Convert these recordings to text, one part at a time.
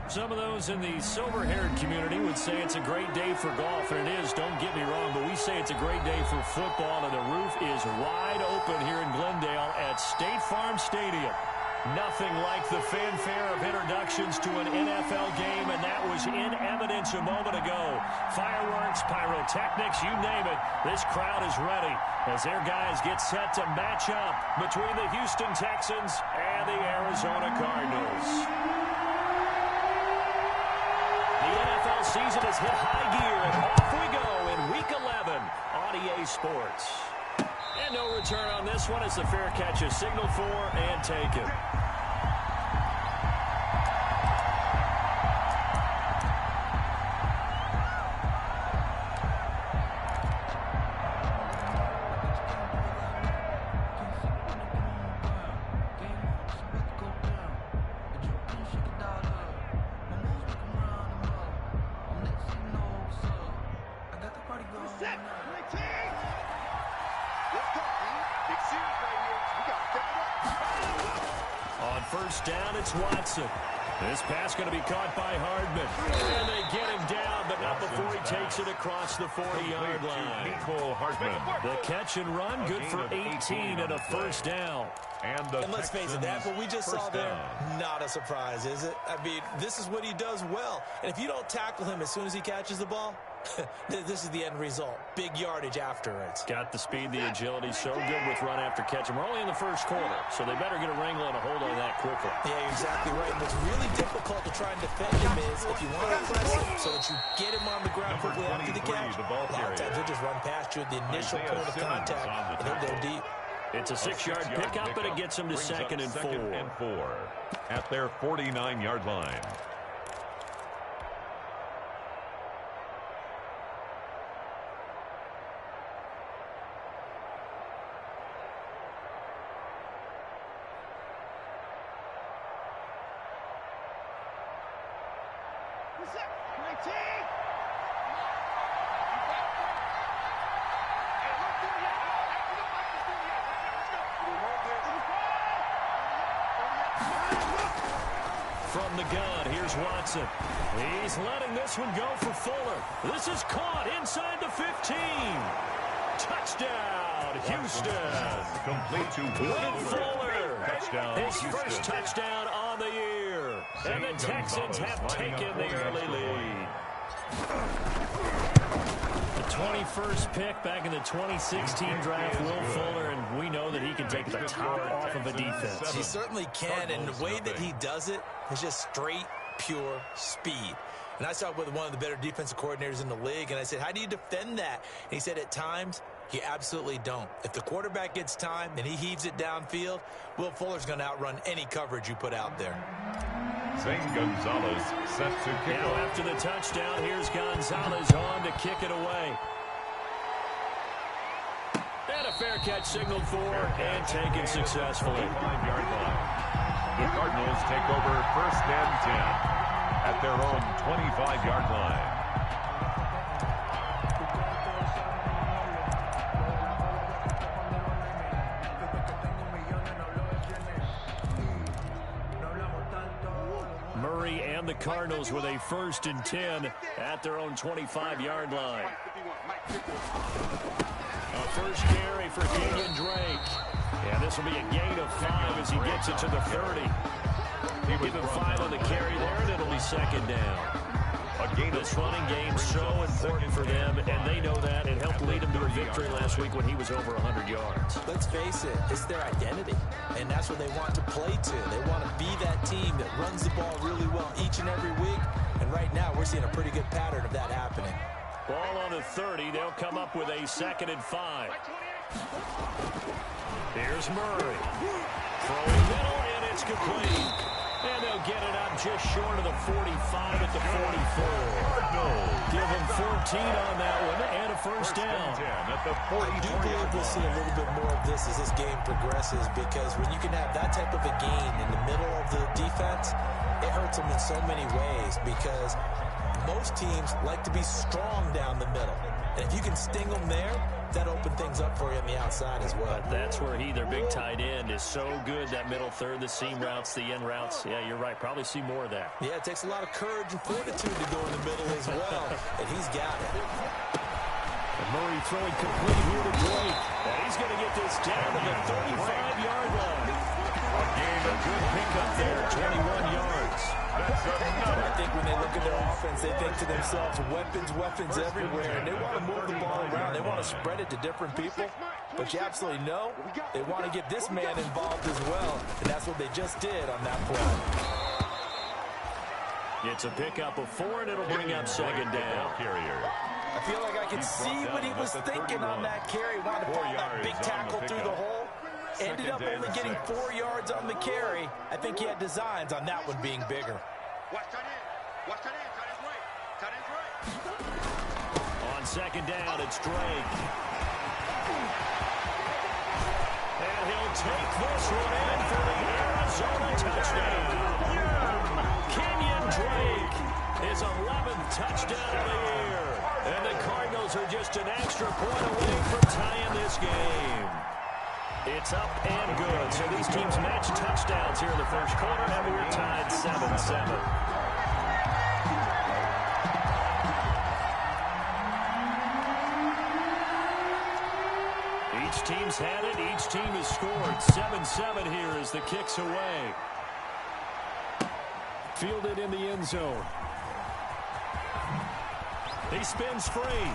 Some of those in the silver-haired community would say it's a great day for golf, and it is, don't get me wrong, but we say it's a great day for football, and the roof is wide open here in Glendale at State Farm Stadium. Nothing like the fanfare of introductions to an NFL game, and that was in evidence a moment ago. Fireworks, pyrotechnics, you name it. This crowd is ready as their guys get set to match up between the Houston Texans and the Arizona Cardinals. The NFL season has hit high gear, and off we go in Week 11 on EA Sports. And no return on this one as the fair catch is signaled for and taken. First down, it's Watson. This pass going to be caught by Hardman. And they get him down, but not before he takes it across the 40-yard line. The catch and run, good for 18 and a first down. And let's face it, that what we just saw there, not a surprise, is it? I mean, this is what he does well. And if you don't tackle him as soon as he catches the ball, this is the end result. Big yardage after it. Got the speed, the agility, so good with run after catch. And we're only in the first quarter, so they better get a wrangle and a hold on that quickly. Yeah, you're exactly right. And what's really difficult to try and defend him is if you want to press him so that you get him on the ground quickly after the catch, a lot of times he'll just run past you at the initial point of contact, and he'll go deep. It's a 6-yard pickup, but it gets him to second and 4. At their 49-yard line. From the gun, here's Watson. He's letting this one go for Fuller. This is caught inside the 15. Touchdown, Houston. Complete to Will Fuller. Touchdown, his first touchdown on the year. And the Texans have taken the early lead. The 21st pick back in the 2016 draft, Will Fuller, and we know that he can take the top off of a defense. He certainly can, and the way that he does it is just straight, pure speed. And I talked with one of the better defensive coordinators in the league, and I said, how do you defend that? And he said, at times, you absolutely don't. If the quarterback gets time and he heaves it downfield, Will Fuller's going to outrun any coverage you put out there. Zane Gonzalez set to kick now off. After the touchdown, here's Gonzalez on to kick it away. And a fair catch signaled for and taken successfully. 5-yard line. The Cardinals take over 1st and 10 at their own 25-yard line. Murray and the Cardinals with a 1st and 10 at their own 25-yard line. A first carry for Kenyon Drake. Yeah, this will be a gain of 5 as he gets it to the 30. Give him 5 on the carry there, and it'll be 2nd down. This running game so important for them, and they know that. It helped lead them to a victory last week when he was over 100 yards. Let's face it, it's their identity, and that's what they want to play to. They want to be that team that runs the ball really well each and every week, and right now we're seeing a pretty good pattern of that happening. Ball on the 30. They'll come up with a 2nd and 5. Here's Murray. Throwing middle, and it's complete. And they'll get it up just short of the 45 at the 44. Give him 14 on that one and a 1st down. I do believe we'll see a little bit more of this as this game progresses, because when you can have that type of a gain in the middle of the defense, it hurts them in so many ways, because most teams like to be strong down the middle. And if you can sting them there, that opens things up for you on the outside as well. But that's where their big tight end, is so good, that middle third, the seam routes, the in routes. Yeah, you're right. Probably see more of that. Yeah, it takes a lot of courage and fortitude to go in the middle as well, and he's got it. And Murray throwing complete here to Drake. And he's going to get this down to the 35-yard line. Again, a good pickup there, 21 yards. I think when they look at their offense, they think to themselves, weapons everywhere, and they want to move the ball around. They want to spread it to different people, but you absolutely know they want to get this man involved as well, and that's what they just did on that play. It's a pickup of 4, and it'll bring up second down. I feel like I can see what he was thinking on that carry. Wanted to pull that big tackle through the hole. Ended up only getting 4 yards on the carry. I think he had designs on that one being bigger. On second down, it's Drake. And he'll take this one in for the Arizona touchdown. Kenyon Drake, his 11th touchdown of the year. And the Cardinals are just an extra point away from tying this game. It's up and good. So these teams match touchdowns here in the first quarter, and we're tied 7-7. Each team's had it. Each team has scored. 7-7 here as the kick's away. Fielded in the end zone. He spins free.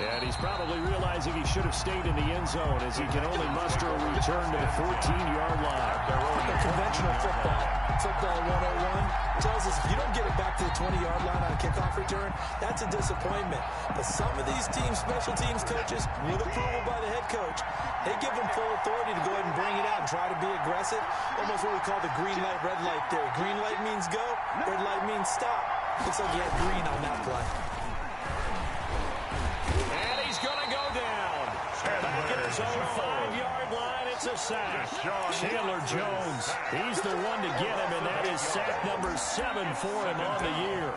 And he's probably realizing he should have stayed in the end zone as he can only muster a return to the 14-yard line. The conventional football 101 tells us if you don't get it back to the 20-yard line on a kickoff return, that's a disappointment. But some of these teams, special teams coaches, with approval by the head coach, they give them full authority to go ahead and bring it out and try to be aggressive. Almost what we call the green light, red light theory. Green light means go, red light means stop. Looks like he had green on that play. And he's going to go down. Back at his own 5-yard line, it's a sack. Chandler Jones, he's the one to get him, and that is sack number 7 for him on the year.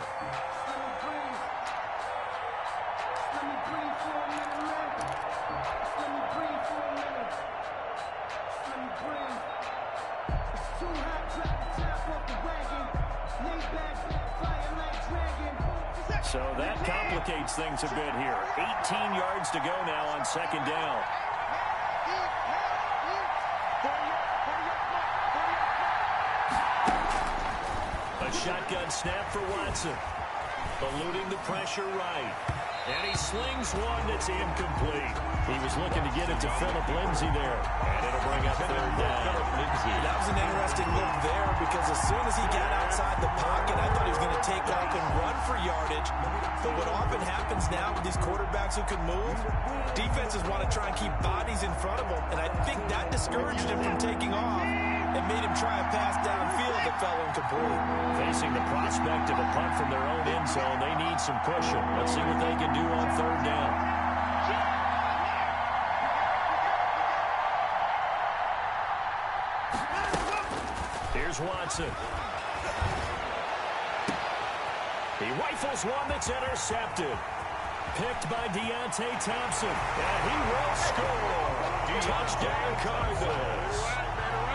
So that complicates things a bit here. 18 yards to go now on second down. A shotgun snap for Watson. Eluding the pressure right. And he slings one that's incomplete. He was looking to get it to Phillip Lindsay there. And it'll bring up third down. That was an interesting look there because as soon as he got outside the pocket, I thought he was going to take off and run for yardage. But what often happens now with these quarterbacks who can move, defenses want to try and keep bodies in front of them. And I think that discouraged him from taking off and made him try a pass downfield that fell incomplete. Facing the prospect of a punt from their own end zone, they need some cushion. Let's see what they can do on third down. Here's Watson. He rifles one that's intercepted. Picked by Deontay Thompson. And he will score. Touchdown Cardinals.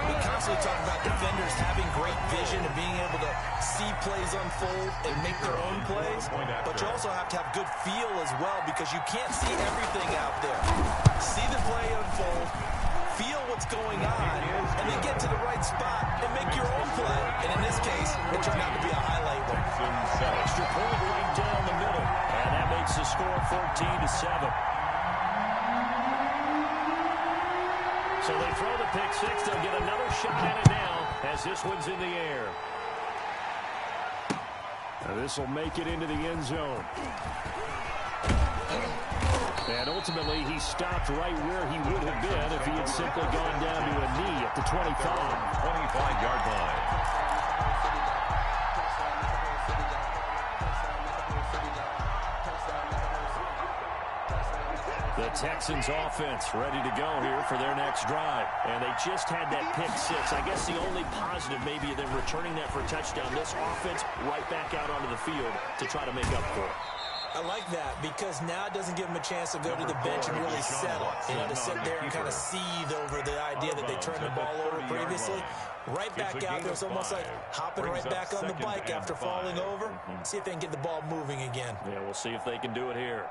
We constantly talk about defenders having great vision and being able to see plays unfold and make their own plays. But you also have to have good feel as well because you can't see everything out there. See the play unfold, feel what's going on, and then get to the right spot and make your own play. And in this case, it turned out to be a highlight one. Extra point right down the middle. And that makes the score 14-7. So they throw the pick six. They'll get another shot at it now as this one's in the air. This will make it into the end zone. And ultimately, he stopped right where he would have been if he had simply gone down to a knee at the 25. 25-yard line. The Texans offense ready to go here for their next drive. And they just had that pick six. I guess the only positive maybe of them returning that for a touchdown. This offense right back out onto the field to try to make up for it. I like that because now it doesn't give them a chance to go to the bench and really settle. You know, to sit there and kind of seethe over the idea that they turned the ball over. previously. Right back out there. It's almost like hopping right back on the bike after falling over. See if they can get the ball moving again. Yeah, we'll see if they can do it here.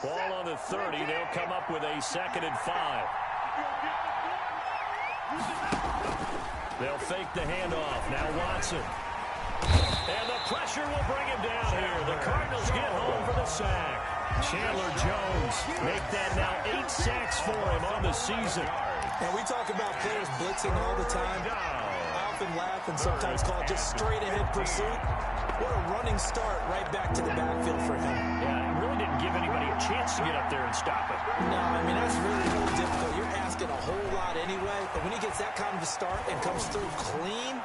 Ball on the 30. They'll come up with a 2nd and 5. They'll fake the handoff. Now Watson. And the pressure will bring him down here. The Cardinals get home for the sack. Chandler Jones make that now 8 sacks for him on the season. And we talk about players blitzing all the time. I often laugh and sometimes call it just straight-ahead pursuit. What a running start right back to the backfield for him. Yeah, it really didn't give anybody a chance to get up there and stop it. No, I mean, that's really, really difficult. You're asking a whole lot anyway, but when he gets that kind of a start and comes through clean,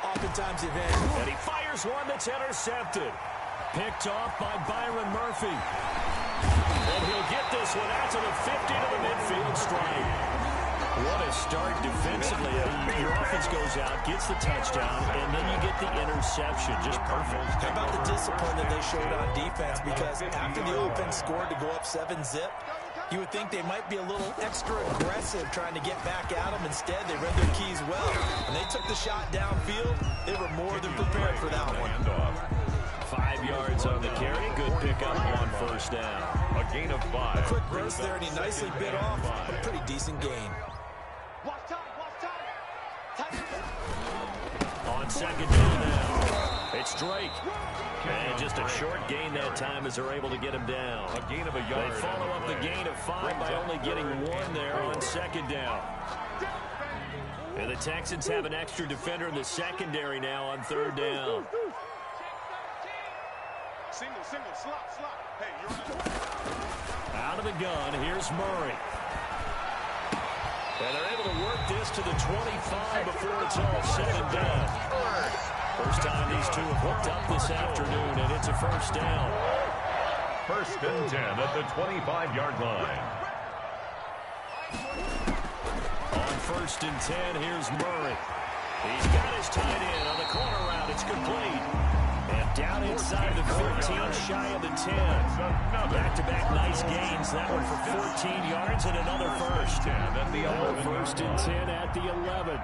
oftentimes advantage. And he fires one that's intercepted. Picked off by Byron Murphy. And he'll get this one out to the 50 to the midfield stripe. What a start defensively. Your offense goes out, gets the touchdown, and then you get the interception. Just perfect. How about the discipline that they showed on defense? Because after the offense scored to go up 7-zip, you would think they might be a little extra aggressive trying to get back at them. Instead, they read their keys well. When they took the shot downfield, they were more than prepared for that one. 5 yards on the carry. Good pickup on 1st down. A gain of 5. A quick burst there, and he nicely bit off a pretty decent gain. On 2nd down now, it's Drake. And just a short gain that time as they're able to get him down. A gain of a yard. They follow up the gain of 5 by only getting 1 there on 2nd down. And the Texans have an extra defender in the secondary now on 3rd down. Single, slot. Hey, you're out of the gun, here's Murray. And they're able to work this to the 25 before it's all said and done. First time these two have hooked up this afternoon, and it's a 1st down. 1st and 10 at the 25-yard line. On 1st and 10, here's Murray. He's got his tight end on the corner route. It's complete. And down inside the 15, shy of the 10. Back-to-back nice gains. That one for 14 yards and another 1st. At the 11. 1st and 10 at the 11.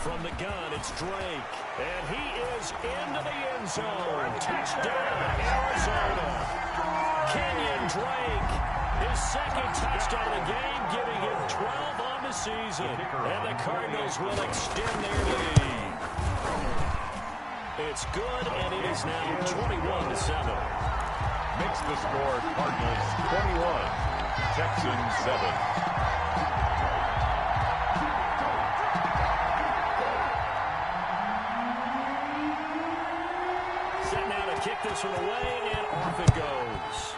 From the gun, it's Drake. And he is into the end zone. Touchdown, Arizona. Kenyon Drake, his 2nd touchdown of the game, giving him 12 on the season. And the Cardinals will extend their lead. It's good, and it is now 21-7. Makes the score Cardinals 21, Texans 7. Set now to kick this one away, and off it goes.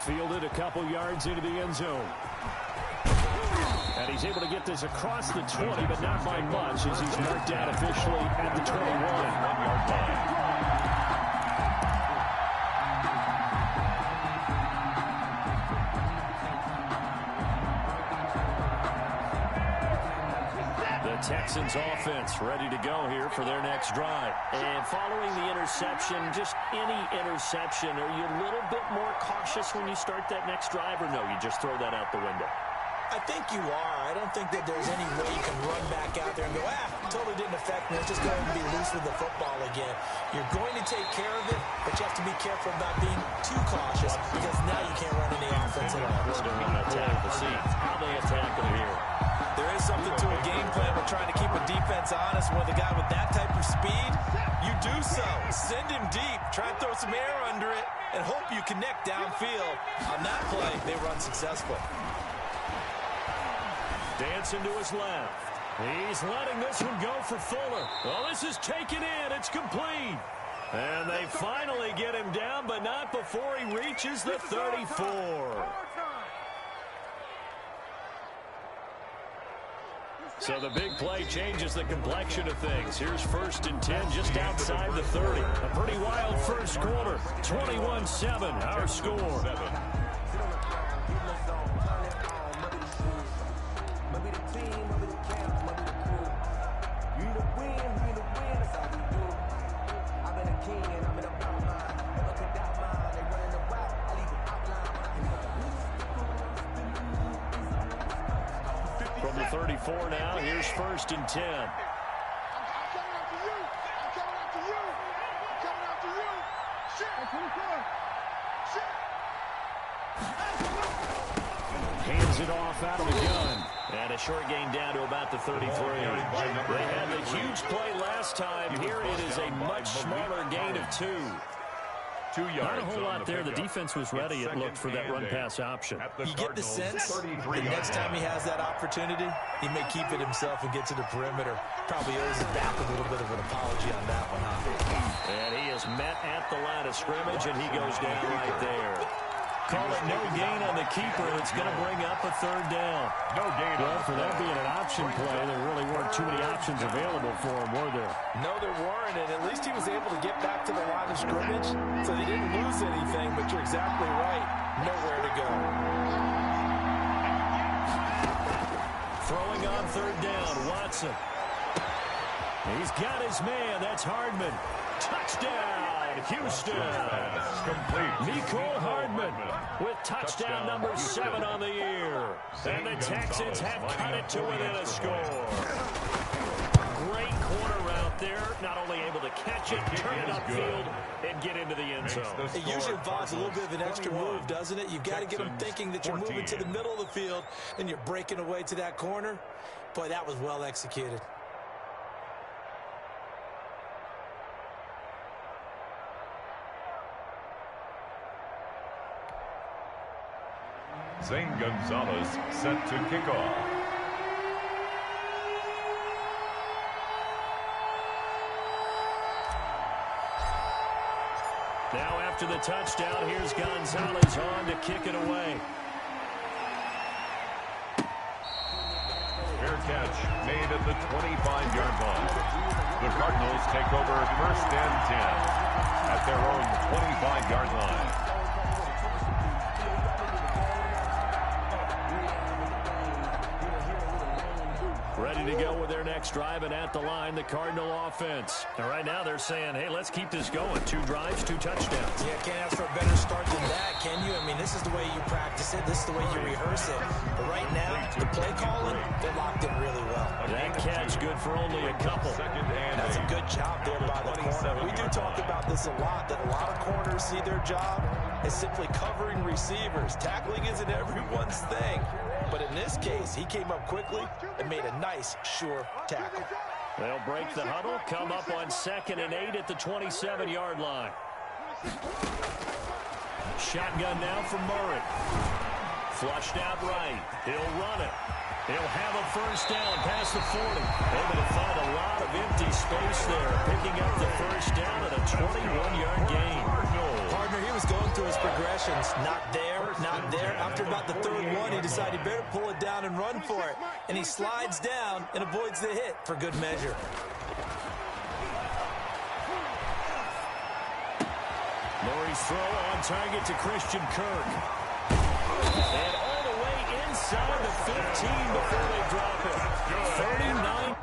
Fielded a couple yards into the end zone. And he's able to get this across the 20, but not by much, as he's marked out officially at the 21-yard line. Texans offense ready to go here for their next drive. And following the interception, just any interception, are you a little bit more cautious when you start that next drive, or no, you just throw that out the window? I think you are. I don't think that there's any way you can run back out there and go, totally didn't affect me. Let's just go ahead and be loose with the football again. You're going to take care of it, but you have to be careful about being too cautious, because now you can't run any offense at all. We'll see how they attack them here. There is something to a game plan. We're trying to keep a defense honest. With a guy with that type of speed, you do so. Send him deep. Try and throw some air under it and hope you connect downfield. On that play, they were unsuccessful. Dancing to his left. He's letting this one go for Fuller. Well, this is taken in. It's complete. And they finally get him down, but not before he reaches the 34. So the big play changes the complexion of things. Here's 1st and 10 just outside the 30. A pretty wild first quarter. 21-7, our score. From the 34 now, here's 1st and 10. I'm coming after you. I'm coming after you. I'm coming after you. Shit. Hands it off out of the gun. And a short gain down to about the 33. They had the huge play last time. Here it is a much smaller gain of 2. 2 yards. Not a whole lot there. The defense was ready. It looked for that run-pass option. You get the sense the next time he has that opportunity, he may keep it himself and get to the perimeter. Probably owes his back a little bit of an apology on that one, huh? And he is met at the line of scrimmage, and he goes down right there. Call it no gain on the keeper, and it's going to bring up a 3rd down. No gain. Well, for that being an option play, there really weren't too many options available for him, were there? No, there weren't, and at least he was able to get back to the line of scrimmage, so they didn't lose anything, but you're exactly right. Nowhere to go. Throwing on 3rd down, Watson. He's got his man. That's Hardman. Touchdown, Houston. Complete. Mecole Hardman with touchdown number 7 on the year. And the Texans have cut it to within a score. Great corner route there. Not only able to catch it, turn it upfield, and get into the end zone. It usually involves a little bit of an extra move, doesn't it? You've got to get them thinking that you're moving to the middle of the field, and you're breaking away to that corner. Boy, that was well executed. Zane Gonzalez set to kick off. Now after the touchdown, here's Gonzalez on to kick it away. Fair catch made at the 25-yard line. The Cardinals take over 1st and 10 at their own 25-yard line. Ready to go with their next drive, and at the line, the Cardinal offense. And right now they're saying, hey, let's keep this going. 2 drives, 2 touchdowns. Yeah, can't ask for a better start than that, can you? I mean, this is the way you practice it. This is the way you rehearse it. But right now, the play calling, they're locked in really well. That catch good for only a couple. That's a good job there by the corner. We do talk about this a lot, that a lot of corners see their job as simply covering receivers. Tackling isn't everyone's thing. But in this case, he came up quickly and made a nice, sure tackle. They'll break the huddle, come up on 2nd and 8 at the 27-yard line. Shotgun now from Murray. Flushed out right. He'll run it. He'll have a 1st down past the 40. Able to find a lot of empty space there, picking up the 1st down at a 21-yard gain. Partner, he was going through his progressions. Not there, not there. After about the 3rd one, he decided he better pull it down and run for it. And he slides down and avoids the hit for good measure. Murray's throw on target to Christian Kirk. And all the way inside the 15 before they drop it. 39.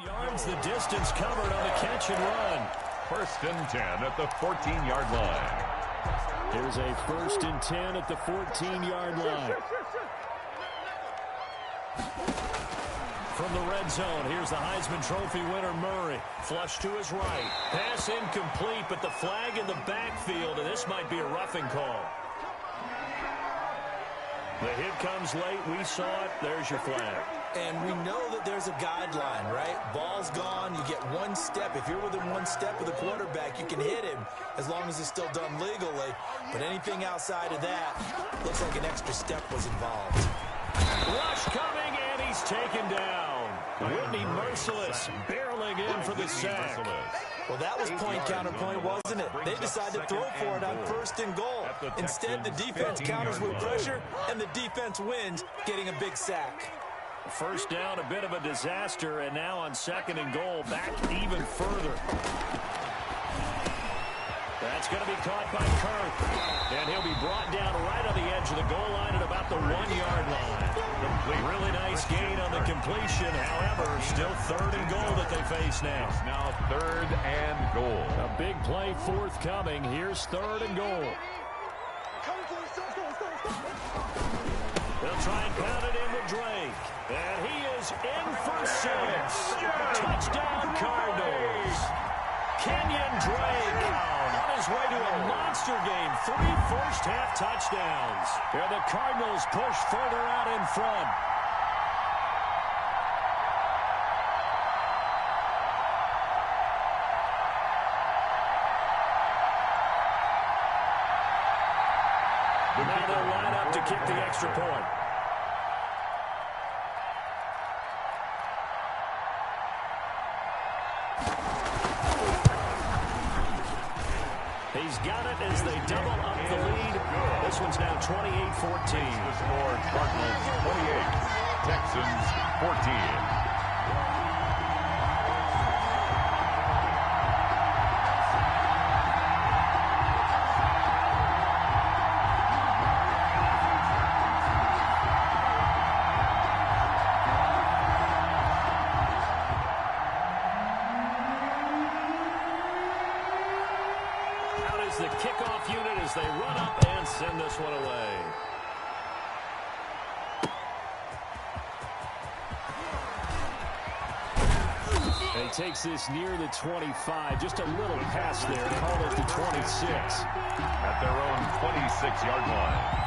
Yards the distance covered on the catch and run. 1st and 10 at the 14-yard line. Here's a 1st and 10 at the 14-yard line. From the red zone, here's the Heisman Trophy winner, Murray. Flush to his right. Pass incomplete, but the flag in the backfield, and this might be a roughing call. The hit comes late. We saw it. There's your flag. And we know that there's a guideline, right? Ball's gone. You get 1 step. If you're within 1 step of the quarterback, you can hit him as long as it's still done legally. But anything outside of that, looks like an extra step was involved. Rush coming, and he's taken down. Whitney Merciless barreling in for the sack. Well, that was point counterpoint, wasn't it? They decided to throw for it on 1st and goal. Instead, the defense counters with pressure, and the defense wins, getting a big sack. First down, a bit of a disaster, and now on 2nd and goal, back even further. That's going to be caught by Kirk, and he'll be brought down right on the edge of the goal line at about the 1-yard line. Really nice gain on the completion. However, still 3rd and goal that they face now. It's now 3rd and goal. A big play forthcoming. Here's 3rd and goal. They'll try and pound it in with Drake. And he is in for 6. Touchdown, Cardinals. Kenyon Drake on his way to a monster game. 3 first-half touchdowns. And the Cardinals push further out in front. Now they'll line up to kick the extra point. He's got it as they double up the lead. This one's now 28-14. The score, Cardinals 28, Texans 14. The kickoff unit as they run up and send this one away. And he takes this near the 25. Just a little pass there. Call it the 26. At their own 26-yard line.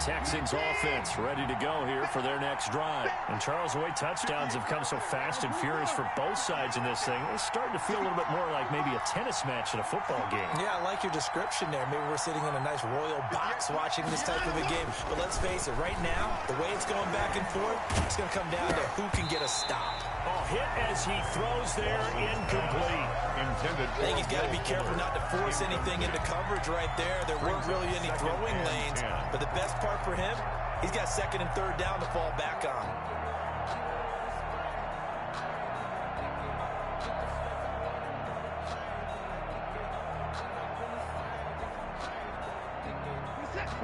Texans offense ready to go here for their next drive. And Charles, the way touchdowns have come so fast and furious for both sides in this thing, it's starting to feel a little bit more like maybe a tennis match in a football game. Yeah, I like your description there. Maybe we're sitting in a nice royal box watching this type of a game. But let's face it, right now, the way it's going back and forth, it's going to come down to who can get a stop. Oh, hit as he throws there, incomplete. Intended. I think he's got to be careful not to force anything into coverage right there. There weren't really any throwing lanes. But the best part for him, he's got 2nd and 3rd down to fall back on.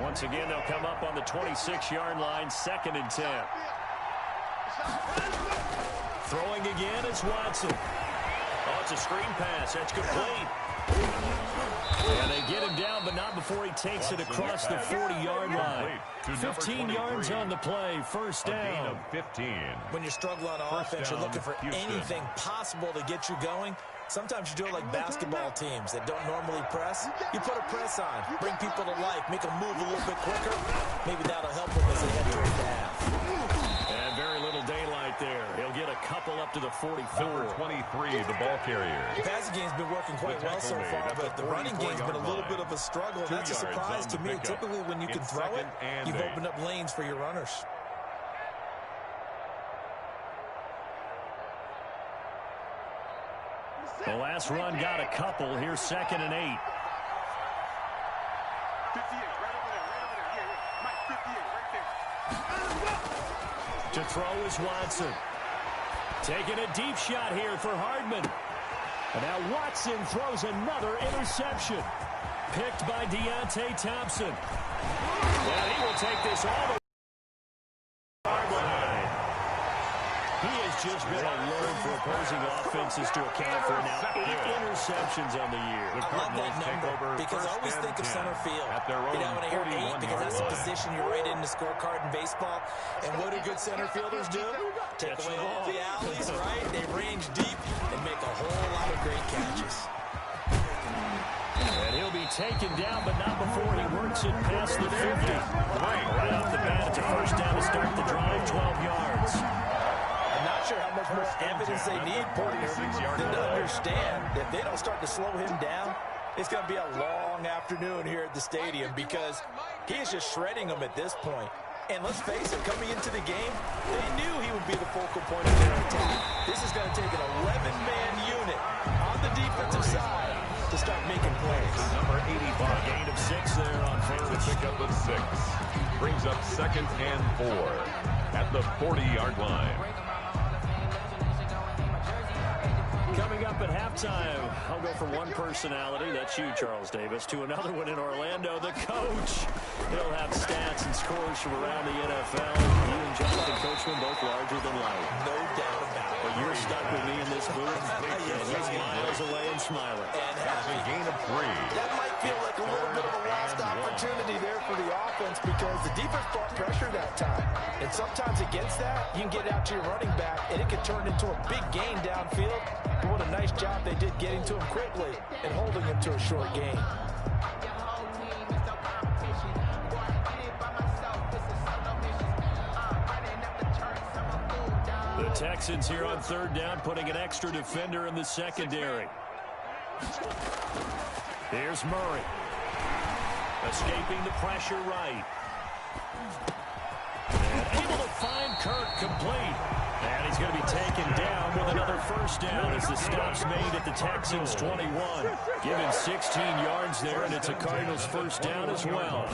Once again, they'll come up on the 26-yard line, 2nd and 10. Throwing again is Watson. Oh, it's a screen pass. That's complete. And they get him down, but not before he takes it across the 40-yard line. 15 yards on the play, 1st down. 15. When you're struggling on offense, you're looking for anything possible to get you going. Sometimes you do it like basketball teams that don't normally press. You put a press on, bring people to life, make them move a little bit quicker. Maybe that'll help them as they head towards the half. And very little daylight there. He'll get a couple up to the 44. Number 23, the ball carrier. The passing game's been working quite well so far, but the running game's been a little bit of a struggle. And that's a surprise to me. Typically, when you can throw it, you've opened up lanes for your runners. The last run got a couple. Here's 2nd and 8. 58, right over there. Yeah. Mike, 58, right there. To throw is Watson. Taking a deep shot here for Hardman. And now Watson throws another interception. Picked by Deontay Thompson. And he will take this all the way. He has just been alone for opposing offenses to account for now 8 interceptions on the year. I love that number because I always think of center field. You know, when I hear 8, because that's the position you write in the scorecard in baseball. And what do good center fielders do? Take away all the alleys, right? They range deep and make a whole lot of great catches. And he'll be taken down, but not before he works it past the 50. Right off the bat, it's a first down to start the drive, 12 yards. I'm not sure how much more evidence they need, Porter, than to understand that if they don't start to slow him down, it's going to be a long long afternoon here at the stadium because he is just shredding them at this point. And let's face it, coming into the game, they knew he would be the focal point of their attack. This is going to take an 11-man unit on the defensive side to start making plays. Number 85. Gain of 6 there on To first. pick up a 6. Brings up 2nd and 4 at the 40-yard line. Coming up at halftime, I'll go from one personality, that's you, Charles Davis, to another one in Orlando, the coach. He'll have stats and scores from around the NFL. You and Jonathan Coachman both larger than life. No doubt about it. But you're stuck with me in this booth, and he's miles away and smiling. And That's a gain of 3. that might feel like a little bit of a lost opportunity there for the offense because the defense brought pressure that time. And sometimes against that, you can get out to your running back, and it can turn into a big gain downfield. But what a nice job they did getting to him quickly and holding him to a short gain. The Texans here on 3rd down, putting an extra defender in the secondary. Here's Murray. Escaping the pressure right. And able to find Kirk complete. And he's going to be taken down with another first down as the stop's made at the Texans' 21. Given 16 yards there, and it's a Cardinals first down as well.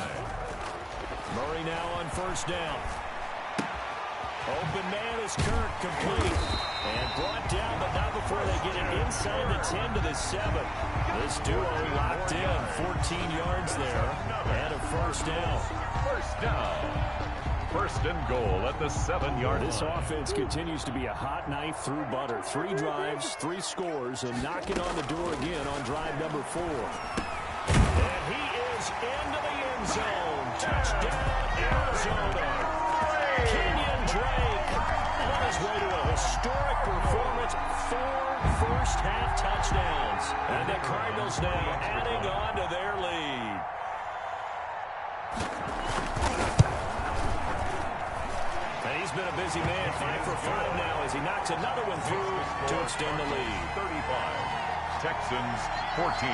Murray now on first down. Open man is Kirk, complete. And brought down, but not before they get it inside the 10 to the 7. This duo locked in, 14 yards there, and a first down. First down. 1st and goal at the 7-yard line. This offense continues to be a hot knife through butter. 3 drives, 3 scores, and knocking on the door again on drive number 4. And he is into the end zone. Touchdown, Arizona. Kenyon Drake on his way to a historic performance. 4 first-half touchdowns. And the Cardinals now adding on to their lead. And he's been a busy man, 5 for 5 now as he knocks another one through to extend the lead. 35. Texans 14.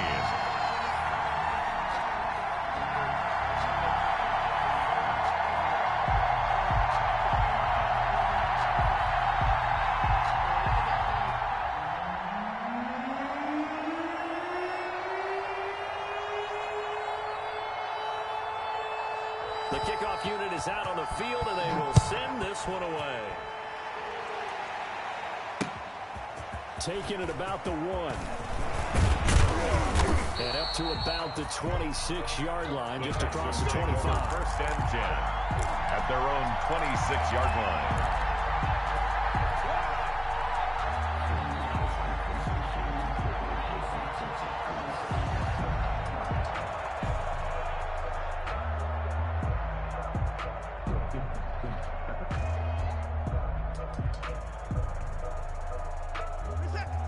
The kickoff unit is out on the field, and they will send this one away. Taking it about the 1. And up to about the 26-yard line, just across the 25. 1st and 10 at their own 26-yard line.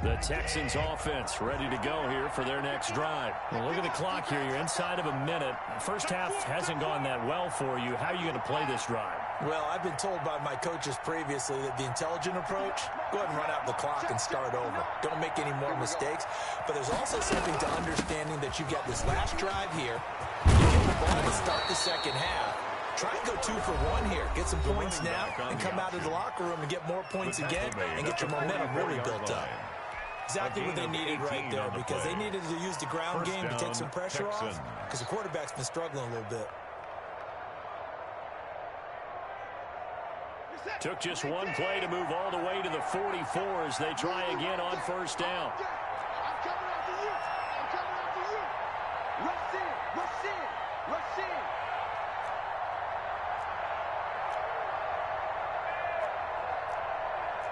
The Texans offense ready to go here for their next drive. Well, look at the clock here. You're inside of a minute. First half hasn't gone that well for you. How are you going to play this drive? Well, I've been told by my coaches previously that the intelligent approach, go ahead and run out the clock and start over. Don't make any more mistakes. But there's also something to understanding that you've got this last drive here. You get the ball to start the second half. Try and go 2 for 1 here. Get some points now and come out of the locker room and get more points again and get your momentum really built up. Exactly what they needed right there because they needed to use the ground game to take some pressure off because the quarterback's been struggling a little bit. Took just one play to move all the way to the 44 as they try again on first down. I'm coming after you. I'm coming after you. Rush in. Rush in. Rush in.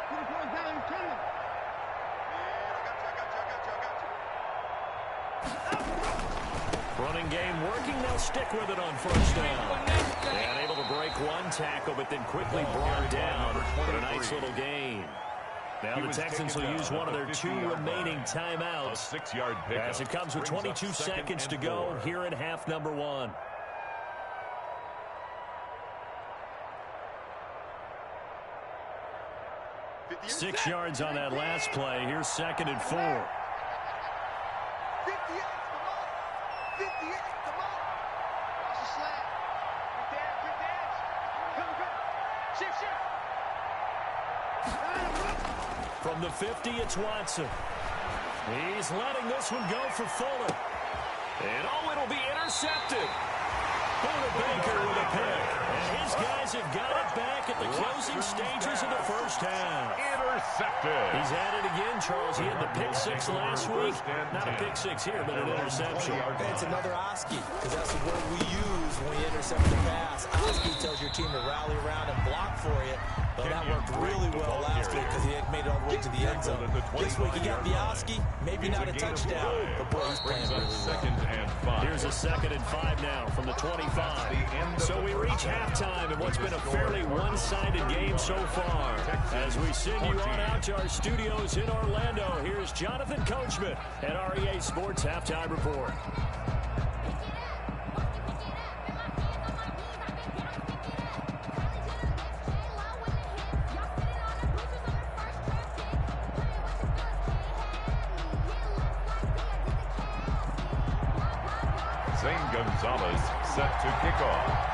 Put the ball down and turn it. Running game working. They'll stick with it on first down. And able to break one tackle, but then quickly brought down for a nice little gain. Now the Texans will use one of their 2 remaining timeouts 6-yard pickup. as it comes with 22 seconds to go here in half number 1. Six yards on that last play. Here's 2nd and 4. 58, come on. 58. From the 50, it's Watson. He's letting this one go for Fuller. And it'll be intercepted. Buda Baker with a pick. And his guys have got it back at the closing stages of the first half. Intercepted. He's at it again, Charles. He had the pick six last week. Not a pick six here, but an interception. It's another Oski, because that's the word we use when we intercept the pass. Oski tells your team to rally around and block for you. But that worked really well last week because he had made it all the way to the end zone. This week he got the Oski, maybe not a touchdown, but boy, he's playing really well. Here's a 2nd and 5 now from the 25. So we reach halftime in what's been a fairly one-sided game so far. As we send you on out to our studios in Orlando, here's Jonathan Coachman at REA Sports Halftime Report. Zane Gonzalez set to kick off.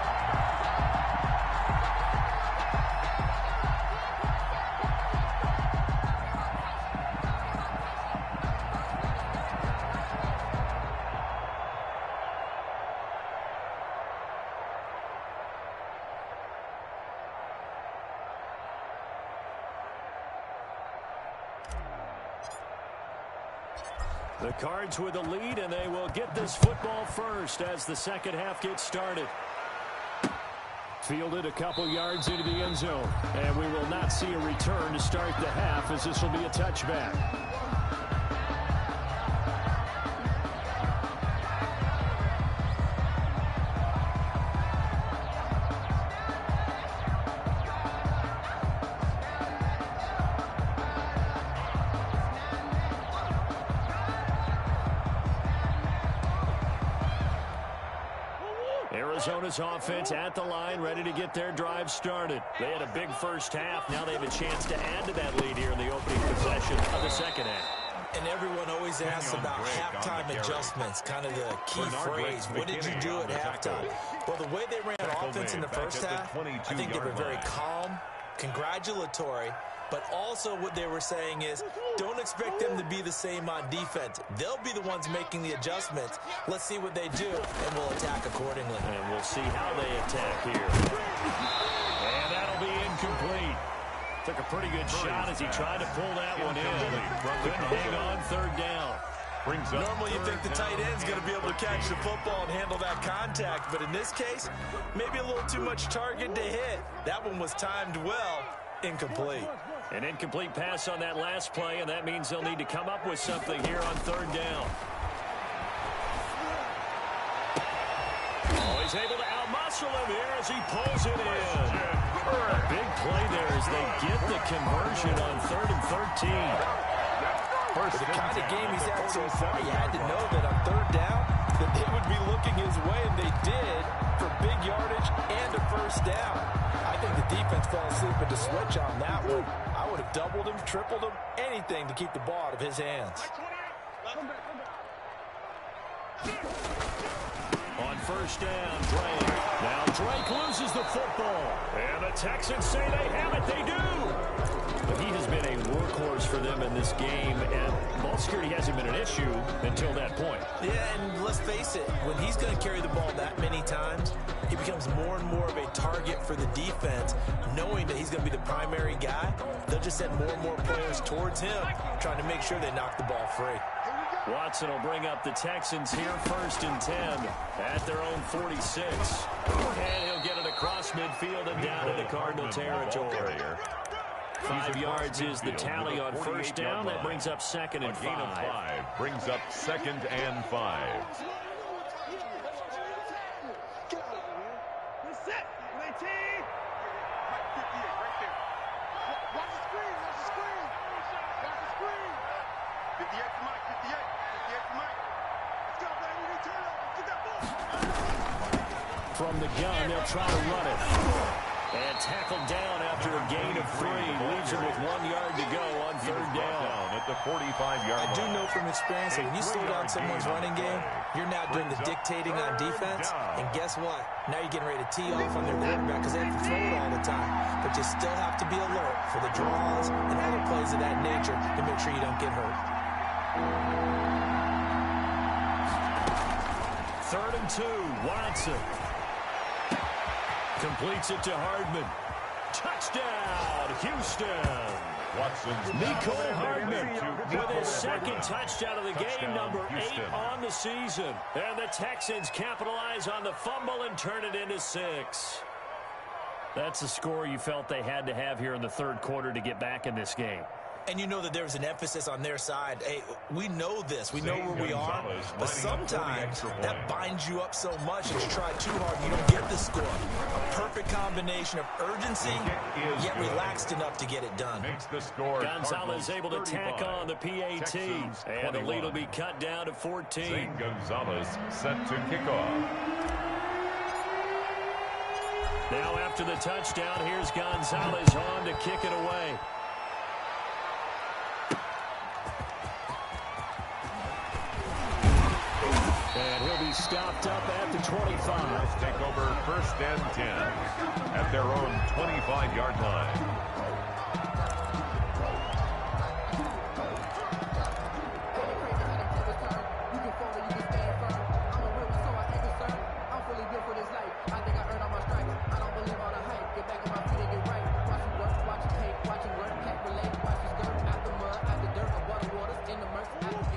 The Cards with the lead, and they will get this football first as the second half gets started. Fielded a couple yards into the end zone, and we will not see a return to start the half as this will be a touchback. Arizona's offense at the line, ready to get their drive started. They had a big first half. Now they have a chance to add to that lead here in the opening possession of the second half. And everyone always asks about halftime adjustments, kind of the key phrase. What did you do at halftime? Well, the way they ran offense in the first half, I think they were very calm, congratulatory, but also what they were saying is don't expect them to be the same on defense. They'll be the ones making the adjustments. Let's see what they do, and we'll attack accordingly. And we'll see how they attack here. And that'll be incomplete. Took a pretty good shot as he tried to pull that one in. Couldn't hang on third down. Normally you think the tight end's going to be able to catch the football and handle that contact, but in this case, maybe a little too much target to hit. That one was timed well. Incomplete. An incomplete pass on that last play, and that means they'll need to come up with something here on third down. Oh, he's able to outmuscle him here as he pulls it in. A big play there as they get the conversion on 3rd and 13. For the kind of game he's had so far, you had to know that on third down that they would be looking his way, and they did for big yardage and a first down. I think the defense fell asleep at the switch on that one. I would have doubled him, tripled him, anything to keep the ball out of his hands. On first down, Drake. Now Drake loses the football. And the Texans say they have it. They do. But he has been a workhorse for them in this game, and ball security hasn't been an issue until that point. Yeah, and let's face it, when he's going to carry the ball that many times, he becomes more and more of a target for the defense, knowing that he's going to be the primary guy. They'll just send more and more players towards him, trying to make sure they knock the ball free. Watson will bring up the Texans here 1st and 10 at their own 46. And he'll get it across midfield and down into Cardinal territory. 5 yards is the tally on first down. That brings up 2nd and 5. Brings up 2nd and 5. From the gun, they'll try to run it. And tackled down after a gain of 3. Leaves him with 1 yard to go on third down. At the 45-yard line. I do know from experience that when you slow down someone's running game, you're now doing the dictating on defense. And guess what? Now you're getting ready to tee off on their quarterback because they have to throw it all the time. But you still have to be alert for the draws and other plays of that nature to make sure you don't get hurt. 3rd and 2. Watson completes it to Hardman. Touchdown, Houston. Watson's Mecole Hardman with his second touchdown of the game, number 8 on the season. And the Texans capitalize on the fumble and turn it into 6. That's a score you felt they had to have here in the third quarter to get back in this game. And you know that there was an emphasis on their side. Hey, we know this. We know where we are. But sometimes that binds you up so much that you try too hard and you don't get the score. A perfect combination of urgency, yet relaxed enough to get it done. Gonzalez able to tack on the PAT. And the lead will be cut down to 14. Zane Gonzalez set to kick off. Now after the touchdown, here's Gonzalez on to kick it away. And he'll be stopped up at the 25. Let's take over 1st and 10 at their own 25-yard line.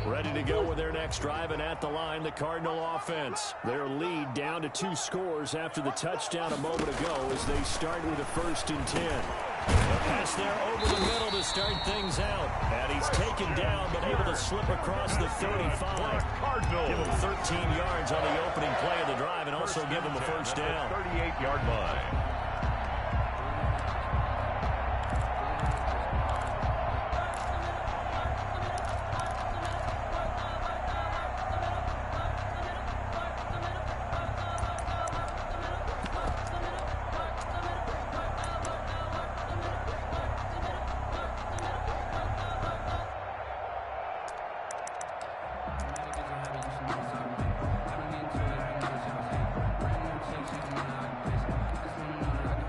Ready to go with their next drive, and at the line, the Cardinal offense. Their lead down to 2 scores after the touchdown a moment ago as they start with a 1st and 10. The pass there over the middle to start things out. And he's taken down, but able to slip across the 35. Give him 13 yards on the opening play of the drive and also give him a 1st down. 38-yard line.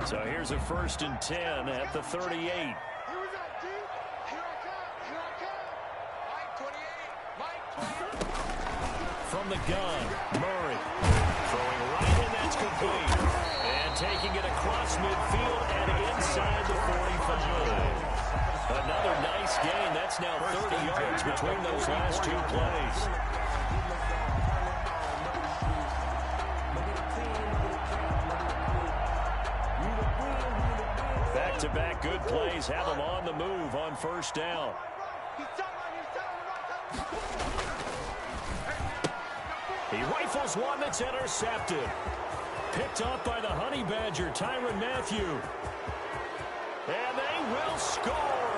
So here's a 1st and 10 at the 38. From the gun, Murray throwing right in, that's complete. And taking it across midfield and inside the 45. Another nice gain. That's now 30 yards between those last 2 plays. Back-to-back good plays have them on the move on 1st down. He rifles one that's intercepted. Picked up by the Honey Badger, Tyrann Mathieu. And they will score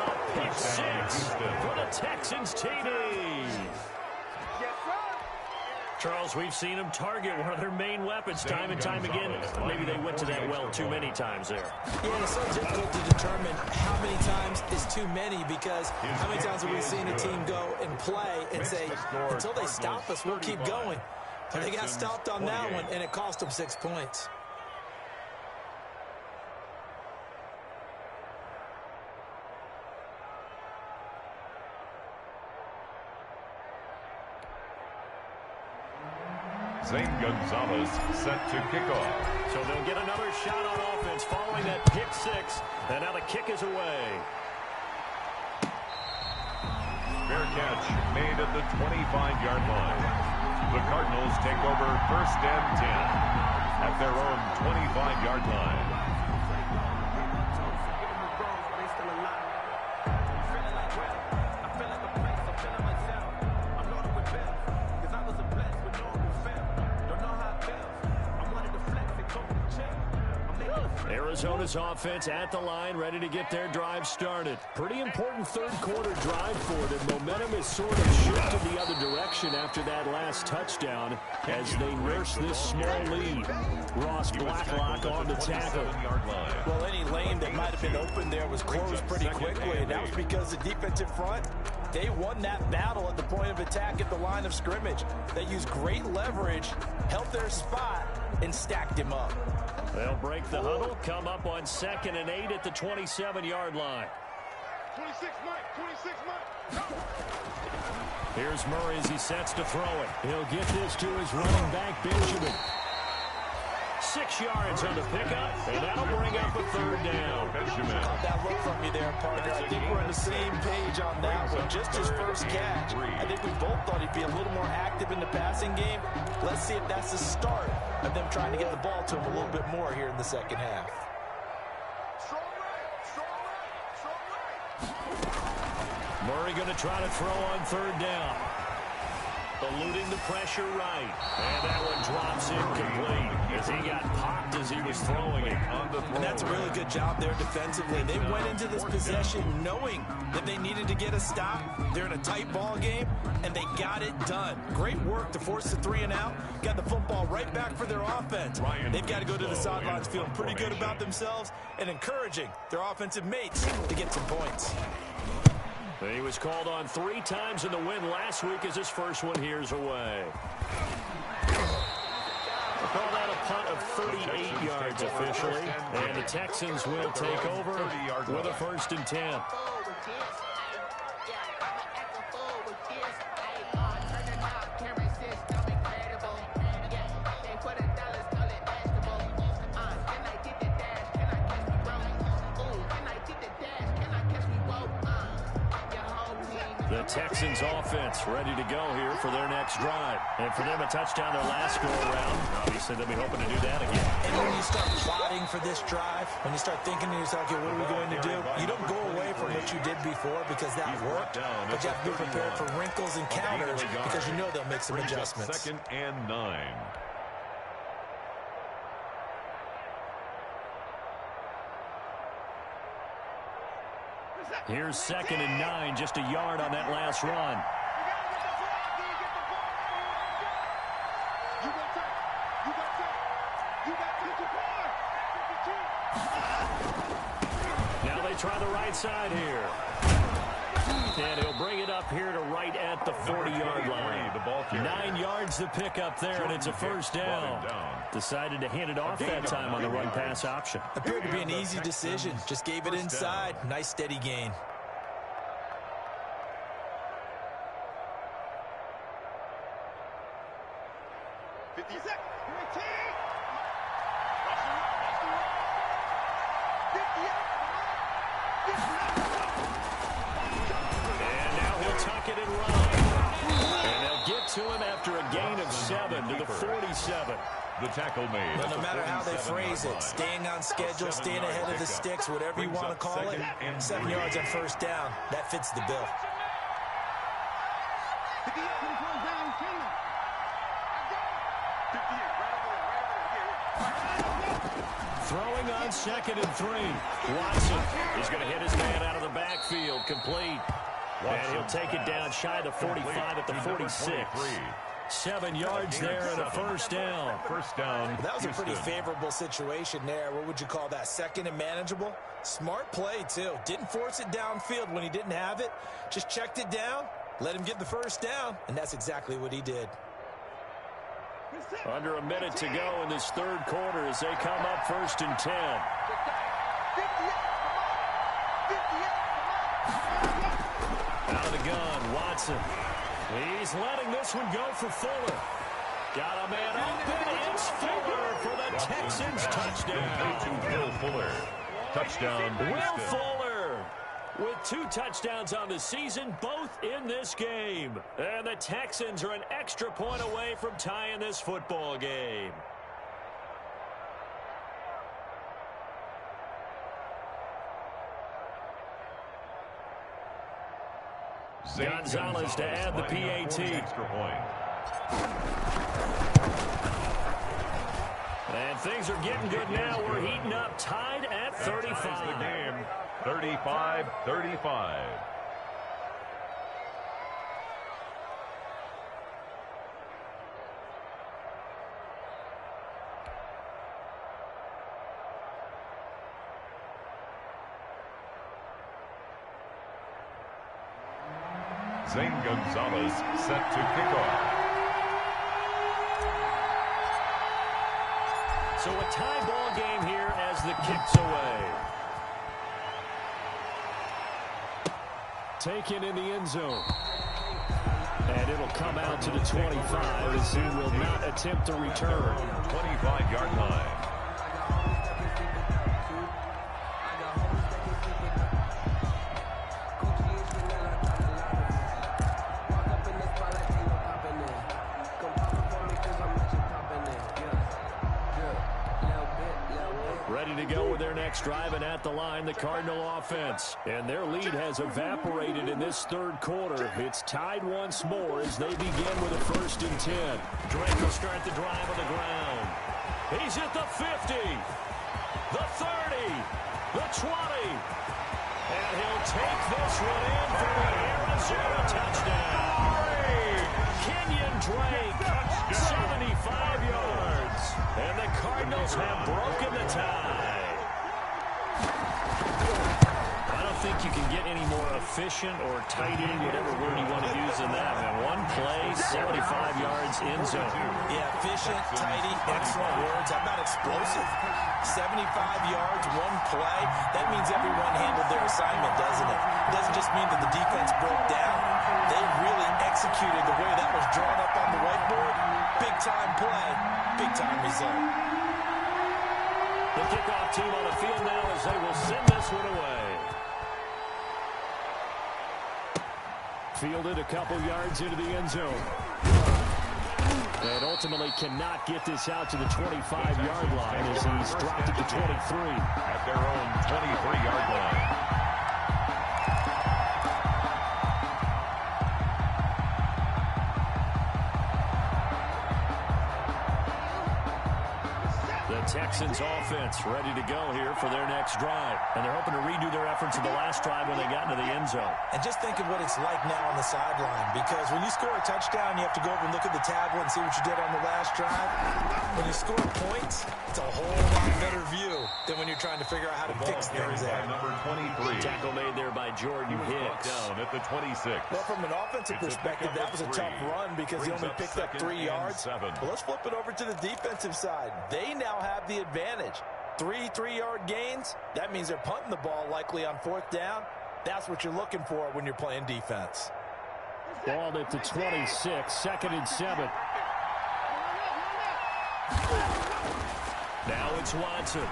a pick 6 for the Texans TD. Charles, we've seen them target one of their main weapons time and time again. Maybe they went to that well too many times there. Yeah, it's so difficult to determine how many times is too many because how many times have we seen a team go and play and say, until they stop us, we'll keep going. But they got stopped on that one, and it cost them 6 points. Zane Gonzalez set to kick off. So they'll get another shot on offense following that pick 6. And now the kick is away. Fair catch made at the 25-yard line. The Cardinals take over 1st and 10 at their own 25-yard line. Arizona's offense at the line, ready to get their drive started. Pretty important third quarter drive for them. Momentum is sort of shifted the other direction after that last touchdown as they nurse this small lead. Ross Blacklock on the tackle. Well, any lane that might have been open there was closed pretty quickly, and that was because the defensive front, they won that battle at the point of attack at the line of scrimmage. They used great leverage, held their spot, and stacked him up. They'll break the huddle, come up on 2nd and 8 at the 27-yard line. 26 Mike, 26 Mike. Here's Murray as he sets to throw it. He'll get this to his running back, Benjamin. 6 yards on the pickup, and that'll bring up a 3rd down. Caught that look from you there, partner. I think we're on the same page on that one. Just his first catch. I think we both thought he'd be a little more active in the passing game. Let's see if that's the start of them trying to get the ball to him a little bit more here in the second half. Strong right, strong right, strong right. Murray going to try to throw on 3rd down. Eluding the pressure right. And that one drops incomplete as he got popped as he was throwing it. And that's a really good job there defensively. They went into this possession knowing that they needed to get a stop. They're in a tight ball game, and they got it done. Great work to force the 3 and out. Got the football right back for their offense. They've got to go to the sidelines feeling pretty good about themselves and encouraging their offensive mates to get some points. He was called on 3 times in the win last week as his first one here's away. They call that a punt of 38 yards officially, and the Texans will take over with a 1st and 10. The Texans offense ready to go here for their next drive. And for them, a touchdown their last go-around. Obviously, they'll be hoping to do that again. And when you start plotting for this drive, when you start thinking to yourself, okay, what are we going to do? You don't go away from what you did before because that worked. But you have to be prepared for wrinkles and counters because you know they'll make some adjustments. 2nd and 9. Here's 2nd and 9, just a yard on that last run. Now they try the right side here. And he'll bring it up here to right at the 40-yard line. 9 yards to pick up there, and it's a 1st down. Decided to hand it off that time on the run-pass option. Appeared to be an easy decision. Just gave it inside. Nice steady gain. And now he'll tuck it and run. And they'll get to him after a gain of 7 to the 47. The tackle made. But no matter how they phrase it, staying on schedule, staying ahead of the sticks, whatever you want to call it, 7 yards on 1st down, that fits the bill. Throwing on 2nd and 3. Watson is going to hit his man out of the backfield, complete. And he'll take it down shy of the 45 at the 46. 7 yards there and a 1st down. 1st down. That was a pretty favorable situation there. What would you call that? 2nd and manageable? Smart play, too. Didn't force it downfield when he didn't have it. Just checked it down, let him get the 1st down, and that's exactly what he did. Under a minute to go in this 3rd quarter as they come up 1st and 10. Out of the gun, Watson. He's letting this one go for Fuller. Got a man open. It's Fuller for the Texans touchdown. Will Fuller. Touchdown. Will Fuller with 2 touchdowns on the season, both in this game. And the Texans are an extra point away from tying this football game. Gonzalez to add the PAT. Extra point. And things are getting good now. We're heating up, tied at 35. The game, 35-35. Zane Gonzalez set to kick off. So a tie ball game here as the kick's away. Taken in the end zone. And it'll come out to the 25 as he will not attempt to return. 25-yard line. Ready to go with their next drive, and at the line, the Cardinal offense. And their lead has evaporated in this third quarter. It's tied once more as they begin with a 1st and 10. Drake will start the drive on the ground. He's at the 50, the 30, the 20. And he'll take this one in for the Arizona touchdown. Kenyon Drake, 75 yards. And the Cardinals have broken the tie. I don't think you can get any more efficient or tidy, whatever word you want to use in that. Man, one play, 75 yards in zone. Yeah, efficient, tidy, excellent words. How about explosive? 75 yards, one play. That means everyone handled their assignment, doesn't it? It doesn't just mean that the defense broke down. They really executed the way that was drawn up on the whiteboard. Big-time play, big-time result. The kickoff team on the field now as they will send this one away. Fielded a couple yards into the end zone. And ultimately cannot get this out to the 25-yard line as he's dropped it to 23. At their own 23-yard line. Texans offense ready to go here for their next drive. And they're hoping to redo their efforts in the last drive when they got into the end zone. And just think of what it's like now on the sideline, because when you score a touchdown, you have to go over and look at the tablet and see what you did on the last drive. When you score points, it's a whole lot better view than when you're trying to figure out how to fix things there. Number 23. Tackle made there by Jordan Hicks. Down at the 26. Well, from an offensive perspective, that was a tough run because he only picked up 3 yards. Well, let's flip it over to the defensive side. They now have the advantage. 3 3-yard gains. That means they're punting the ball likely on 4th down. That's what you're looking for when you're playing defense. Ball at the 26, 2nd and 7. Now it's Watson.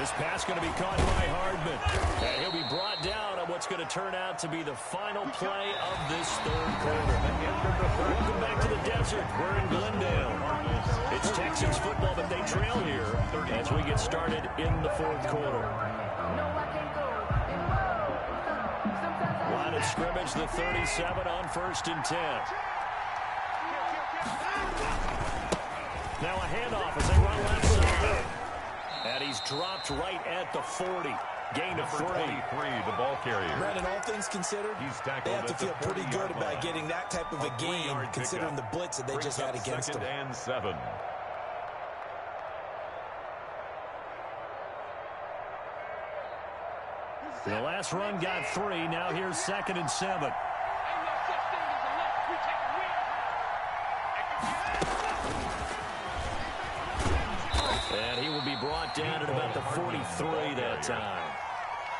This pass going to be caught by Hardman. And he'll be brought down on what's going to turn out to be the final play of this third quarter. Welcome back to the desert. We're in Glendale. It's Texans football, but they trail here as we get started in the 4th quarter. Line of scrimmage, the 37 on 1st and 10. Now a handoff as they run left side. And he's dropped right at the 40. Gain of 3. 23, the ball carrier. Brandon, all things considered, they have to feel pretty good about getting that type of a gain, considering the blitz that they just had against them. 2nd and 7. The last run got 3. Now here's 2nd and 7. And he will be brought down at about the 43 that time.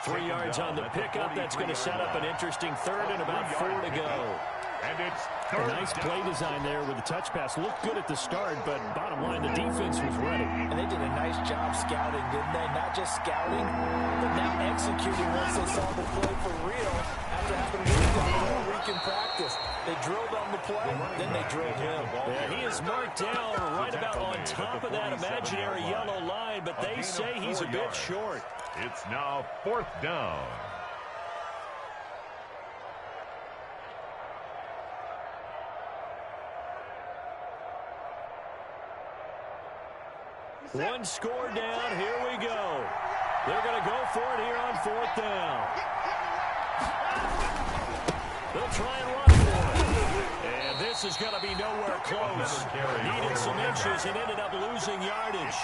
3 yards on the pickup. That's going to set up an interesting 3rd and about 4 to go. And it's A nice play design there with the touch pass. Looked good at the start, but bottom line, the defense was ready. And they did a nice job scouting, didn't they? Not just scouting, but now executing once they saw the play for real after having worked on it all week in practice. They drilled on the play, then they drilled him. Yeah, he is marked down right about on top of that imaginary yellow line, but they say he's a bit short. It's now 4th down. One score down. Here we go. They're going to go for it here on 4th down. They'll try and run for it. And this is going to be nowhere close. Needed some inches and ended up losing yardage.